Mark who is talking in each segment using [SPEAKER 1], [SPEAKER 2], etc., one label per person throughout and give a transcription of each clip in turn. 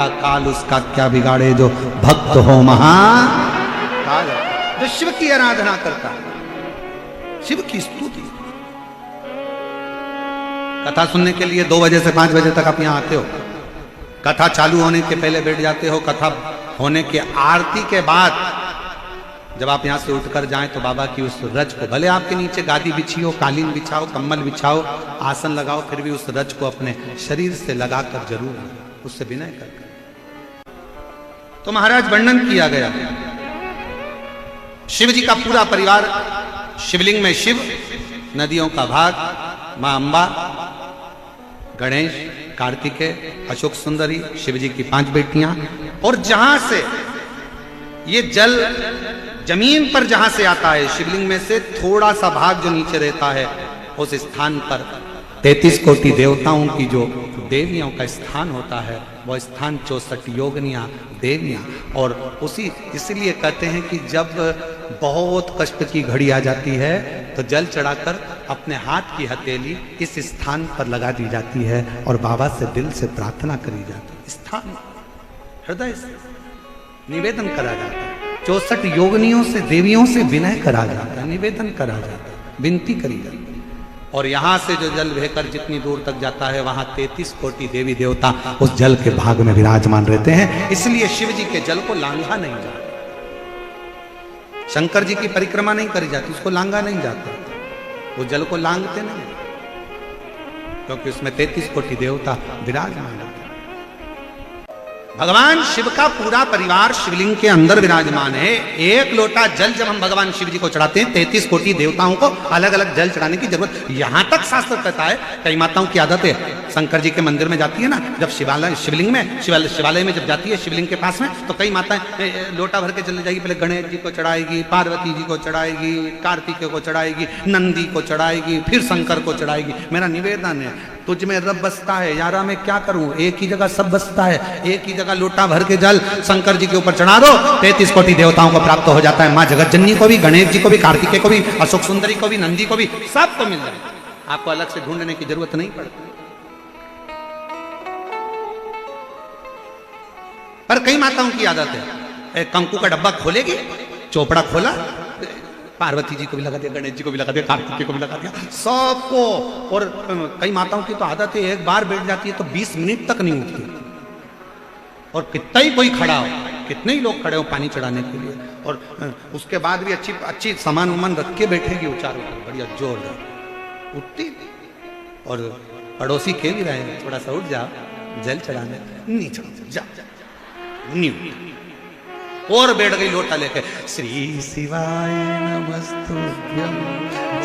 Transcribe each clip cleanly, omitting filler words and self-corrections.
[SPEAKER 1] का काल उसका क्या बिगाड़े, जो भक्त हो महाकाल। जो शिव की आराधना करता है, शिव की स्तुति। कथा सुनने के लिए 2 बजे से 5 बजे तक आप यहां आते हो, कथा चालू होने के पहले बैठ जाते हो, कथा होने के आरती के बाद जब आप यहां से उठकर जाएं तो बाबा की उस रज को, भले आपके नीचे गादी बिछी हो, कालीन बिछाओ, कम्बल बिछाओ, आसन लगाओ, फिर भी उस रज को अपने शरीर से लगाकर जरूर उससे विनय कर। तो महाराज वर्णन किया गया, शिव जी का पूरा परिवार, शिवलिंग में शिव, नदियों का भाग, मां अंबा, गणेश, कार्तिकेय, अशोक सुंदरी, शिव जी की 5 बेटियां, और जहां से ये जल जमीन पर जहां से आता है, शिवलिंग में से थोड़ा सा भाग जो नीचे रहता है, उस स्थान पर 33 कोटि देवताओं की जो देवियों का स्थान होता है, वो स्थान 64 योगिनियां देवियां। और उसी इसलिए कहते हैं कि जब बहुत कष्ट की घड़ी आ जाती है तो जल चढ़ाकर अपने हाथ की हथेली इस स्थान पर लगा दी जाती है और बाबा से दिल से प्रार्थना करी जाती है, स्थान हृदय से निवेदन करा जाता है, 64 योगिनियों से, देवियों से विनय करा जाता है, निवेदन करा जाता है, विनती करी जाती है। और यहां से जो जल बहकर जितनी दूर तक जाता है, वहां 33 कोटि देवी देवता उस जल के भाग में विराजमान रहते हैं। इसलिए शिव जी के जल को लांघा नहीं जाता, शंकर जी की परिक्रमा नहीं करी जाती, उसको लांघा नहीं जाता, वो जल को लांघते नहीं, क्योंकि उसमें 33 कोटि देवता विराजमान है। भगवान शिव का पूरा परिवार शिवलिंग के अंदर विराजमान है। एक लोटा जल जब हम भगवान शिव जी को चढ़ाते हैं, 33 कोटि देवताओं को अलग अलग जल चढ़ाने की जरूरत, यहां तक शास्त्र कहता है, कई माताओं की आदत है, शंकर जी के मंदिर में जाती है ना, जब शिवलिंग में, शिवालय में जब जाती है, शिवलिंग के पास में, तो कई माताएं लोटा भर के चले जाएगी, पहले गणेश जी को चढ़ाएगी, पार्वती जी को चढ़ाएगी, कार्तिकेय को चढ़ाएगी, नंदी को चढ़ाएगी, फिर शंकर को चढ़ाएगी। मेरा निवेदन है, तुझ में रब बसता है, यारा मैं क्या करूं, एक ही जगह सब बसता है, एक ही जगह लोटा भर के जल शंकर जी के ऊपर चढ़ा दो, 33 कोटि देवताओं को प्राप्त हो जाता है। मां जगत जननी को भी, गणेश जी को भी, कार्तिकेय को भी, अशोक सुंदरी को भी, नंदी को भी, सबको मिल जाए, आपको अलग से ढूंढने की जरूरत नहीं पड़ती। पर कई माताओं की आदत है, कंकु का डब्बा खोलेगी, चोपड़ा खोला, पार्वती जी को भी लगा दिया, गणेश जी को भी लगा दिया, कार्तिकेय को भी लगा दिया, सबको। और कई माताओं की तो आदत है, एक बार बैठ जाती है तो 20 मिनट तक नहीं उठती, और कितना ही कोई खड़ा हो, कितने ही लोग खड़े हो पानी चढ़ाने के लिए, और उसके बाद भी अच्छी सामान उमान रख के बैठेगी, उचारो बढ़िया जोरदार उठती। और पड़ोसी कह भी रहे हैं, थोड़ा सा उठ जाओ, जल चढ़ाने, नहीं चढ़ो, जा नहीं, और बैठ गई लोटा लेके, श्री शिवाय नमस्तुभ्यं,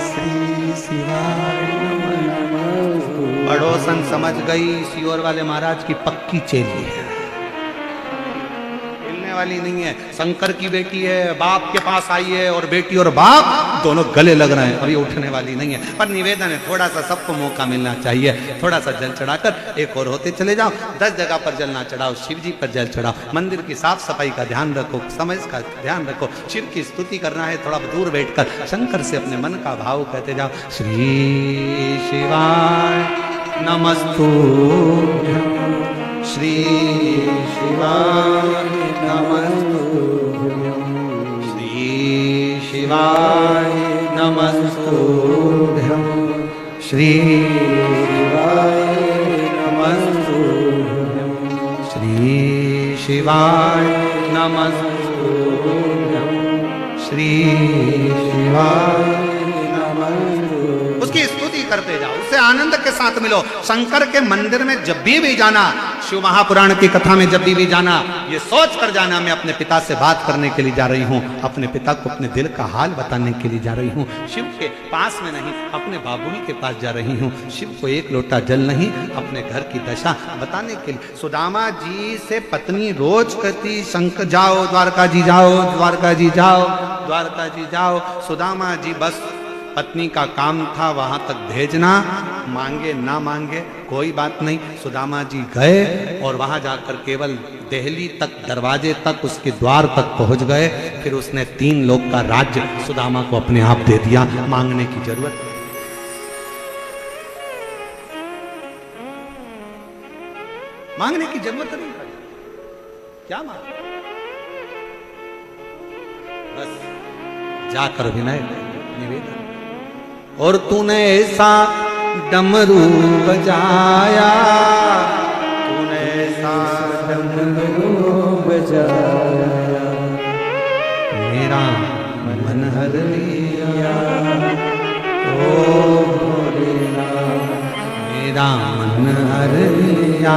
[SPEAKER 1] श्री शिवाय नमस्तुभ्यं। पड़ोसन समझ गई सियोर वाले महाराज की पक्की चेली है, हिलने वाली नहीं है। शंकर की बेटी है, बाप के पास आई है, और बेटी और बाप दोनों गले लग रहे हैं, अभी उठने वाली नहीं है। पर निवेदन है, थोड़ा सा सबको मौका मिलना चाहिए, थोड़ा सा जल चढ़ाकर एक और होते चले जाओ, 10 जगह पर जल ना चढ़ाओ, शिव जी पर जल चढ़ाओ, मंदिर की साफ सफाई का ध्यान रखो, समय का ध्यान रखो, शिव की स्तुति करना है, थोड़ा दूर बैठकर शंकर से अपने मन का भाव कहते जाओ, श्री शिवाय नमस्तुभ्यं, श्री शिवाय नमस्तुभ्यं, श्री शिवाय नमस्तुभ्यं, श्री शिवाय नमस्तुभ्यं, श्री शिवाय नमस्तुभ्यं, श्री शिवाय नमस्तुभ्यं। उसकी स्तुति करते जाओ, उससे आनंद के साथ मिलो। शंकर के मंदिर में जब भी जाना, शिव महापुराण की कथा में जब भी जाना, ये सोच कर जाना, मैं अपने पिता से बात करने के लिए जा रही हूँ, अपने पिता को अपने दिल का हाल बताने के लिए जा रही हूँ, शिव के पास में नहीं, अपने बाबूजी के पास जा रही हूँ, शिव को एक लोटा जल नहीं, अपने घर की दशा बताने के लिए। सुदामा जी से पत्नी रोज कहती, शंकर जाओ द्वारका जी, जाओ द्वारका जी, जाओ द्वारका जी, जाओ। सुदामा जी बस पत्नी का काम था वहां तक भेजना, मांगे ना मांगे कोई बात नहीं, सुदामा जी गए और वहां जाकर केवल दिल्ली तक, दरवाजे तक, उसके द्वार तक पहुंच गए। फिर उसने 3 लोक का राज्य सुदामा को अपने आप दे दिया, मांगने की जरूरत, मांगने की जरूरत नहीं पड़ी। क्या मांग, बस जाकर विनय निवेदन। और तूने ऐसा डमरू बजाया, तूने ऐसा डमरू बजाया, मेरा मन हर लिया, ओ भोलेनाथ मेरा मन हर लिया।